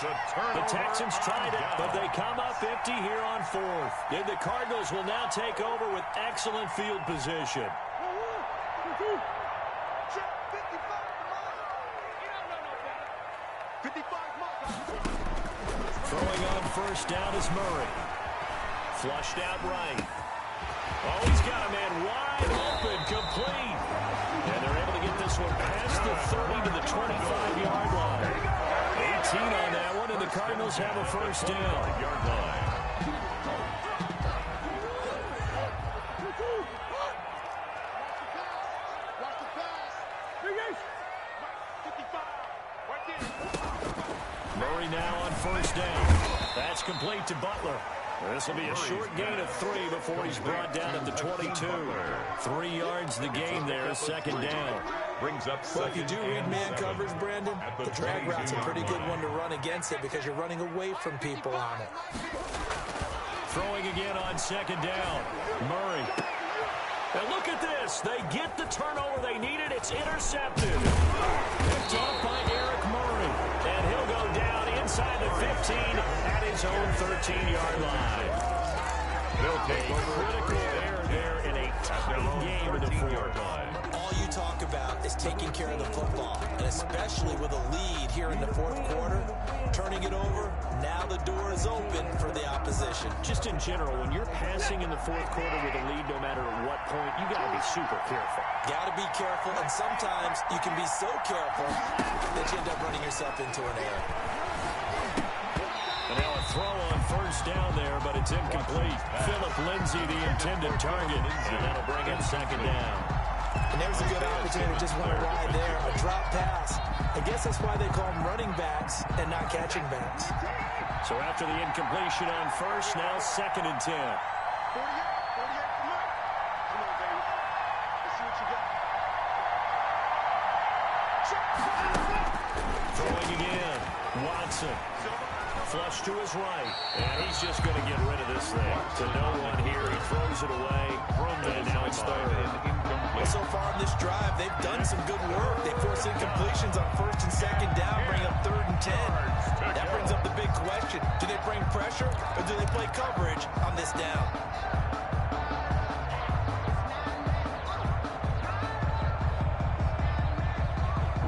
The Texans tried it, but they come up empty here on 4th. And the Cardinals will now take over with excellent field position. Throwing on 1st down is Murray. Flushed out right. Oh, he's got a man wide open, complete. And they're able to get this one past the 30 to the 25-yard line. 18 on that one, and the Cardinals have a 1st down. Yard line. Murray now on 1st down. That's complete to Butler. This will be a short gain of 3 before he's brought down at the 22. 3 yards the game there, 2nd down. Brings up well, if you do read man coverage, Brandon, the drag route's a pretty good one to run against it because you're running away from people on it. Throwing again on 2nd down. Murray. And look at this. They get the turnover they needed. It's intercepted. Picked off by Eric Murray. And he'll go down inside the 15 at his own 13-yard line. They'll take over. Critical error there in a tight game in the 4th. All you talk about is taking care of the football, and especially with a lead here in the 4th quarter, turning it over, now the door is open for the opposition. Just in general, when you're passing in the 4th quarter with a lead, no matter at what point, you got to be super careful. Got to be careful, and sometimes you can be so careful that you end up running yourself into an error. And now a throw on 1st down there, but it's incomplete. Philip Lindsay, the intended target, and that'll bring in 2nd down. And there's a good opportunity to just want to ride there. A drop pass. I guess that's why they call them running backs and not catching backs. So after the incompletion on 1st, now 2nd and 10. 48, 48 for Mike. Come on, baby. Let's see what you got. Throwing again. Watson. Flush to his right. And he's just going to get rid of this thing. To no one here. He throws it away. And now it's 3rd. Well, so far on this drive, they've done some good work. They force incompletions on 1st and 2nd down, bring up 3rd and 10. That brings up the big question. Do they bring pressure or do they play coverage on this down?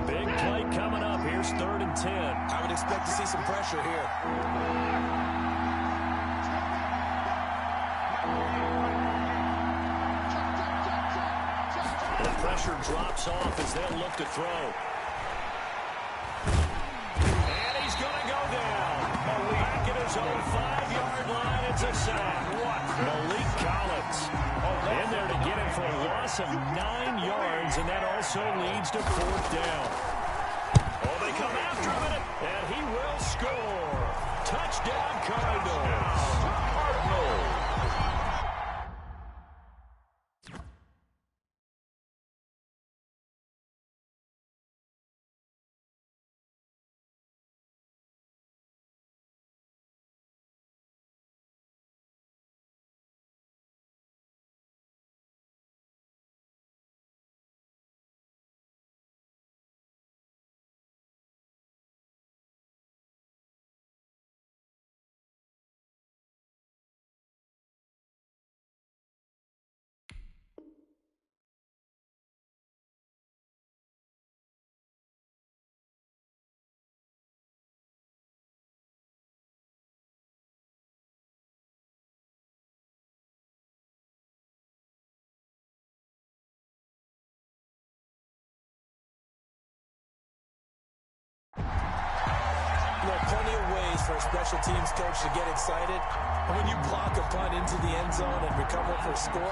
Big play coming up. Here's 3rd and 10. I would expect to see some pressure here. The pressure drops off as they'll look to throw. And he's going to go down. Back at his own 5-yard line. It's a sack. What? Malik Collins in there to get him for a loss of 9 yards, and that also leads to 4th down. Oh, they come after him, and he will score. Touchdown, Cardinals. Cardinals. There are plenty of ways for a special teams coach to get excited. And when you block a punt into the end zone and recover for a score,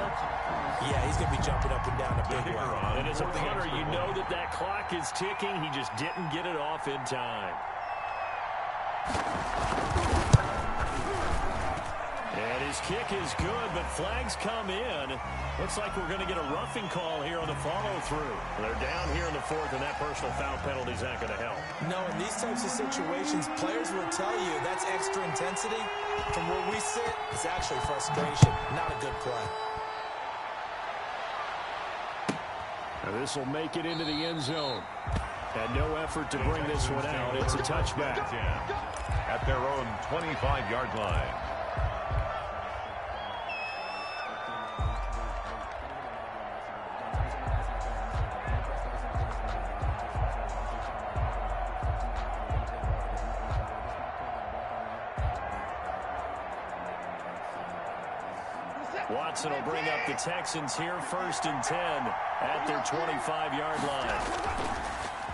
yeah, he's going to be jumping up and down a big way. And as a punter, you know that clock is ticking. He just didn't get it off in time. And His kick is good, but flags come in. Looks like we're going to get a roughing call here on the follow-through. They're down here in the fourth, and that personal foul penalty is not going to help. No, in these types of situations, players will tell you that's extra intensity. From where we sit, it's actually frustration, not a good play. Now this will make it into the end zone. And no effort to bring this one out. It's a touchback. At their own 25-yard line. Watson will bring up the Texans here, 1st and 10 at their 25-yard line.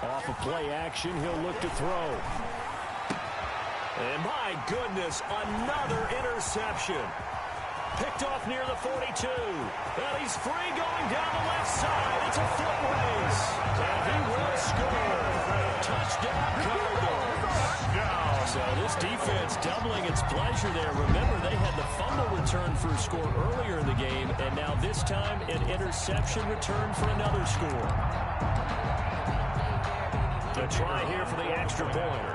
Off of play action, he'll look to throw. And my goodness, another interception. Picked off near the 42. And he's free going down the left side. It's a foot race. And he will score. Touchdown, Cardinals. So this defense doubling its pleasure there. Remember, they had the fumble return for a score earlier in the game, and now this time an interception return for another score. A try here for the extra point.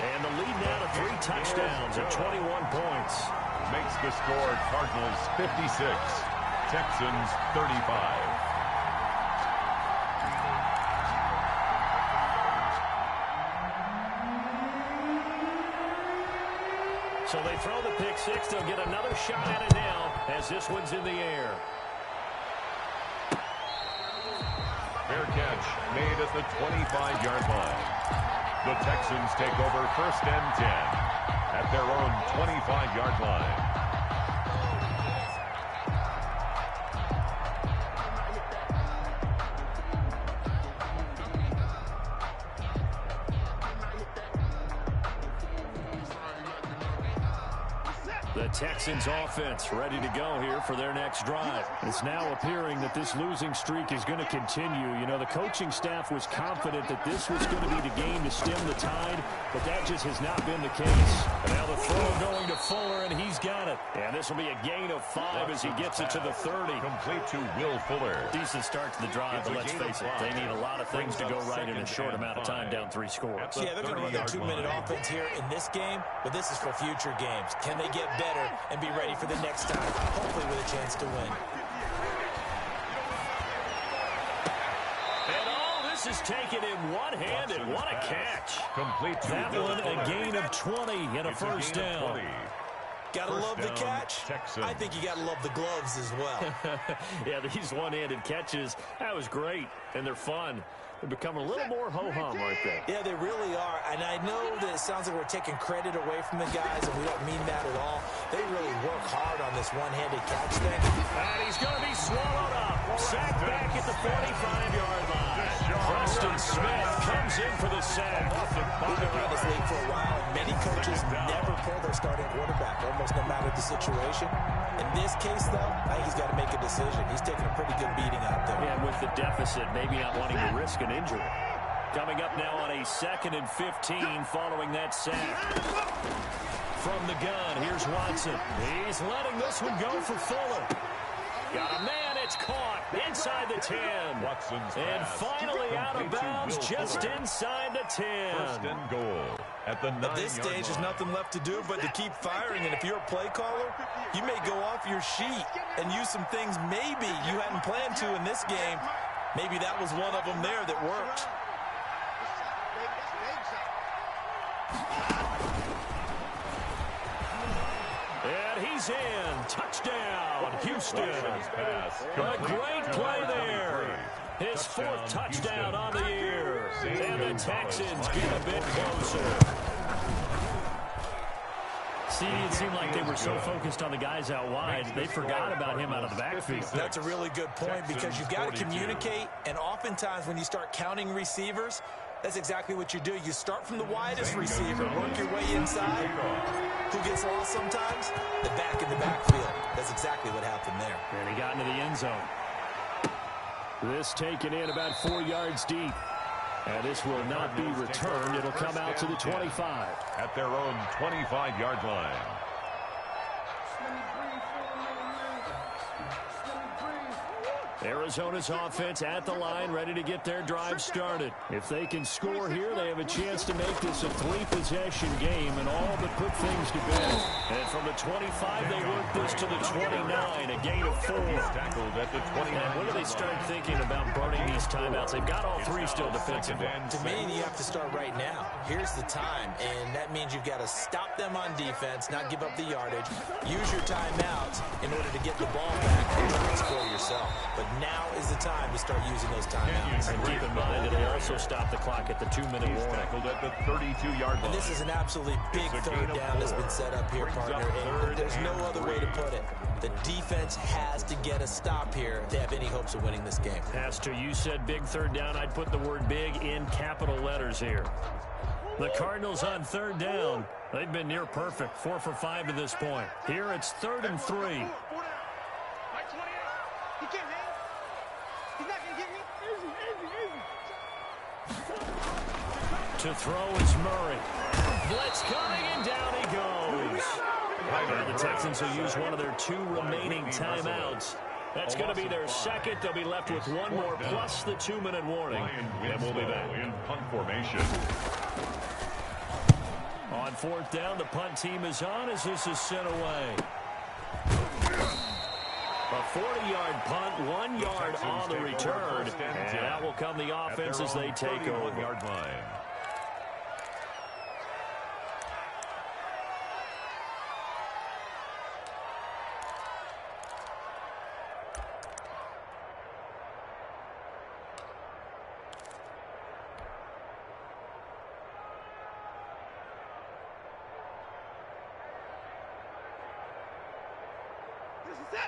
And the lead now to 3 touchdowns at 21 points. Makes the score Cardinals 56, Texans 35. So they throw the pick six. They'll get another shot at it now as this one's in the air. Fair catch made at the 25-yard line. The Texans take over 1st and 10 at their own 25-yard line. The Texans offense ready to go here for their next drive. It's now appearing that this losing streak is going to continue. You know, the coaching staff was confident that this was going to be the game to stem the tide, but that just has not been the case. And now the throw going to Fuller, and he's got it. And this will be a gain of 5 as he gets it to the 30. Complete to Will Fuller. Decent start to the drive, but let's face it, they need a lot of things to go right in a short amount of time down 3 scores. Yeah, they're going to run their 2-minute offense here in this game, but this is for future games. Can they get better and be ready for the next time, hopefully with a chance to win? And all this is taken in one-handed. What a catch. Complete to that one, a gain of 20 and a first down. Gotta love the catch. Texans. I think you gotta love the gloves as well. Yeah, these one-handed catches, that was great, and they're fun. They become a little more ho-hum, aren't they? Yeah, they really are. And I know that it sounds like we're taking credit away from the guys, and we don't mean that at all. They really work hard on this one-handed catch thing. And he's going to be swallowed up. Sacked back at the 45-yard line. Preston Smith comes in for the sack. We've been around this league for a while, and many coaches never pull their starting quarterback, almost no matter the situation. In this case, though, I think he's got to make a decision. He's taking a pretty good beating out there. Yeah, with the deficit, maybe not wanting to risk an injury. Coming up now on a 2nd and 15 following that sack. From the gun, here's Watson. He's letting this one go for Fuller. Got a man, it's caught inside the 10. And finally out of bounds just inside the 10. 1st and goal at the 9-yard line. At this stage, there's nothing left to do but to keep firing. And if you're a play caller, you may go off your sheet and use some things maybe you hadn't planned to in this game. Maybe that was one of them there that worked. And he's in. Touchdown, Houston. A great play there. His 4th touchdown on the year. And the Texans get a bit closer. See, it seemed like they were so focused on the guys out wide, they forgot about him out of the backfield. That's a really good point because you've got to communicate, and oftentimes when you start counting receivers, that's exactly what you do. You start from the widest receiver, work your way inside. Who gets lost sometimes? The back in the backfield. That's exactly what happened there. And he got into the end zone. This taken in about 4 yards deep. And this will not be returned. It'll come out to the 25. At their own 25-yard line. Arizona's offense at the line, ready to get their drive started. If they can score here, they have a chance to make this a 3-possession game and all but put things to bed. And from the 25, they work this to the 29, a gain of 4. Tackled at the 29. And when do they start thinking about burning these timeouts? They've got all 3 still defensively. To me, you have to start right now. Here's the time, and that means you've got to stop them on defense, not give up the yardage, use your timeouts in order to get the ball back and try and score yourself. But now is the time to start using those timeouts. And keep in mind, it'll also stop the clock at the 2-minute warning. Tackled at the 32-yard line. And this is an absolutely big third down that's been set up here, partner. And there's no other way to put it. The defense has to get a stop here if they have any hopes of winning this game. Pastor, you said big third down. I'd put the word big in capital letters here. The Cardinals on third down. They've been near perfect. 4 for 5 to this point. Here it's 3rd and 3. To throw is Murray. Blitz coming, and down he goes. And the Texans will use one of their 2 remaining timeouts. That's going to be their second. They'll be left with 1 more plus the 2-minute warning. And we'll be back. In punt formation. On 4th down, the punt team is on as this is sent away. A 40-yard punt, 1 yard on the return. And out will come the offense as they take over. Yard line.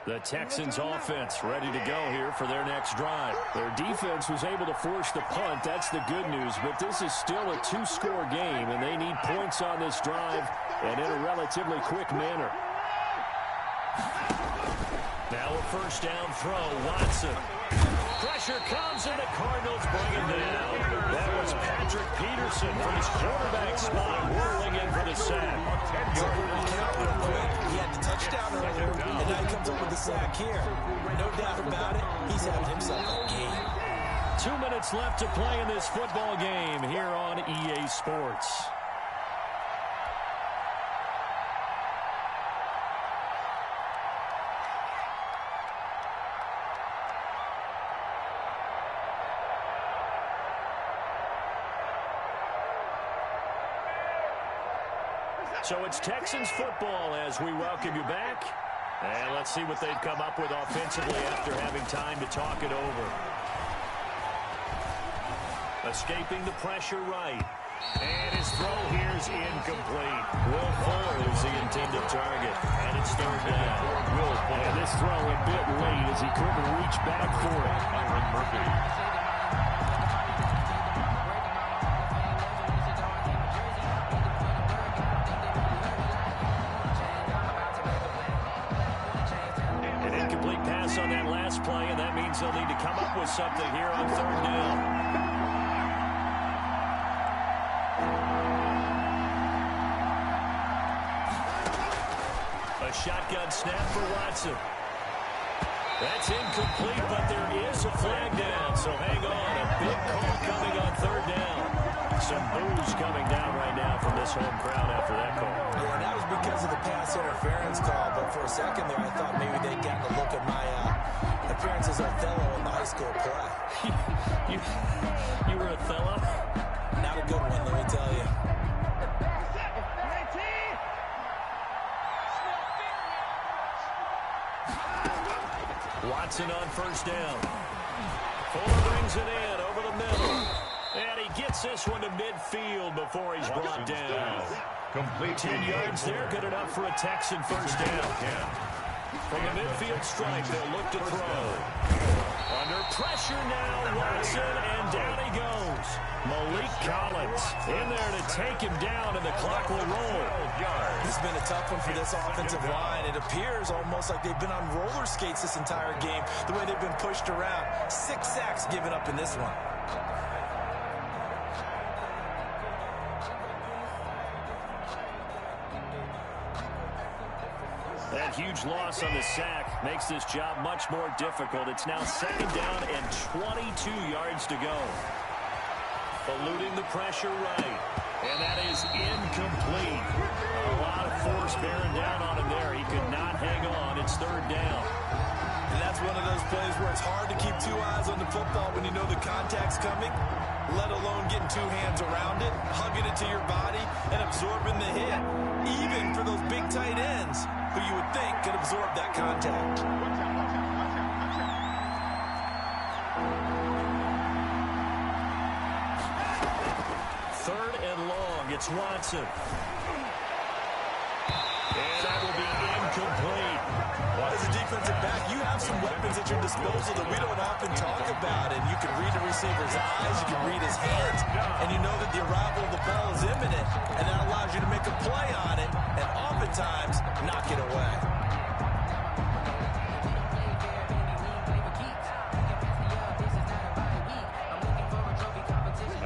The Texans offense ready to go here for their next drive. Their defense was able to force the punt. That's the good news, but this is still a 2-score game, and they need points on this drive and in a relatively quick manner. Now a first down throw, Watson. Pressure comes, and the Cardinals bring it down. That was Patrick Peterson from his quarterback spot, whirling in for the sack. He had the touchdown earlier, and now he comes up with the sack here. No doubt about it, he's having himself a game. 2 minutes left to play in this football game here on EA Sports. So it's Texans football as we welcome you back. And let's see what they've come up with offensively after having time to talk it over. Escaping the pressure right. And his throw here is incomplete. Will Fuller is the intended target. And it's 3rd down. And this throw a bit late as he couldn't reach back for it. Byron Murphy. On that last play, and that means they'll need to come up with something here on 3rd down. A shotgun snap for Watson. That's incomplete, but there is a flag down, so hang on. A big call coming on 3rd down. Some boos coming down right now from this home crowd after that call. Yeah, that was because of the pass interference call, but for a second there I thought maybe they'd gotten a look at my appearance as Othello in the high school play. you were Othello? Not a good one, let me tell you. Watson on 1st down. Fuller brings it in over the middle. And he gets this one to midfield before he's brought down. Complete 10 yards there, good enough for a Texan 1st down. From the midfield stripe, they'll look to throw. Under pressure now, Watson, and down he goes. Malik Collins in there to take him down, and the clock will roll. This has been a tough one for this offensive line. It appears almost like they've been on roller skates this entire game, the way they've been pushed around. 6 sacks given up in this one. A huge loss on the sack makes this job much more difficult. It's now 2nd down and 22 yards to go. Eluding the pressure right. And that is incomplete. A lot of force bearing down on him there. He could not hang on. It's 3rd down. And that's one of those plays where it's hard to keep 2 eyes on the football when you know the contact's coming, let alone getting 2 hands around it, hugging it to your body, and absorbing the hit. Even for those big tight ends who you would think could absorb that contact. Third and long. It's Watson. And that will be incomplete. As a defensive back, you have some weapons at your disposal that we don't often talk about. And you can read a receiver's eyes, you can read his hands, and you know that the arrival of the ball is imminent. And that allows you to make a play on it, and oftentimes knock it away.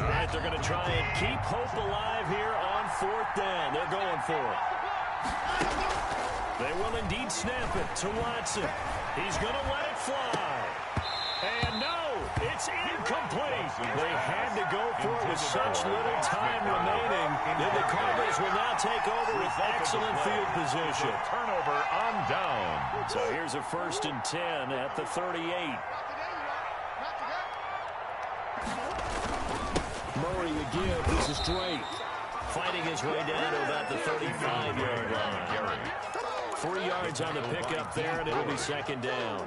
All right, they're going to try and keep hope alive here on 4th down. They're going for it. They will indeed snap it to Watson. He's going to let it fly. And no, it's incomplete. They had to go for it with such little time remaining. Then the Cardinals will now take over with excellent field position. Turnover on down. So here's a 1st and 10 at the 38. Murray again. This is Drake. Fighting his way down to about the 35-yard line. 3 yards on the pickup there, and it'll be 2nd down.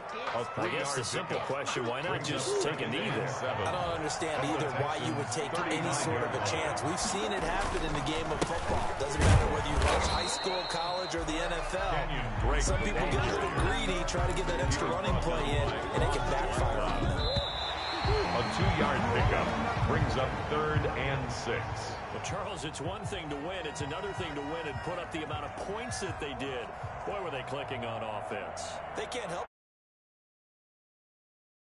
I guess the simple question, why not just take a knee there? I don't understand either why you would take any sort of a chance. We've seen it happen in the game of football. Doesn't matter whether you watch high school, college, or the NFL. Some people get a little greedy, try to get that extra running play in, and it can backfire on them. A 2-yard pickup brings up 3rd and 6. Well, Charles, it's one thing to win. It's another thing to win and put up the amount of points that they did. Boy, were they clicking on offense. They can't help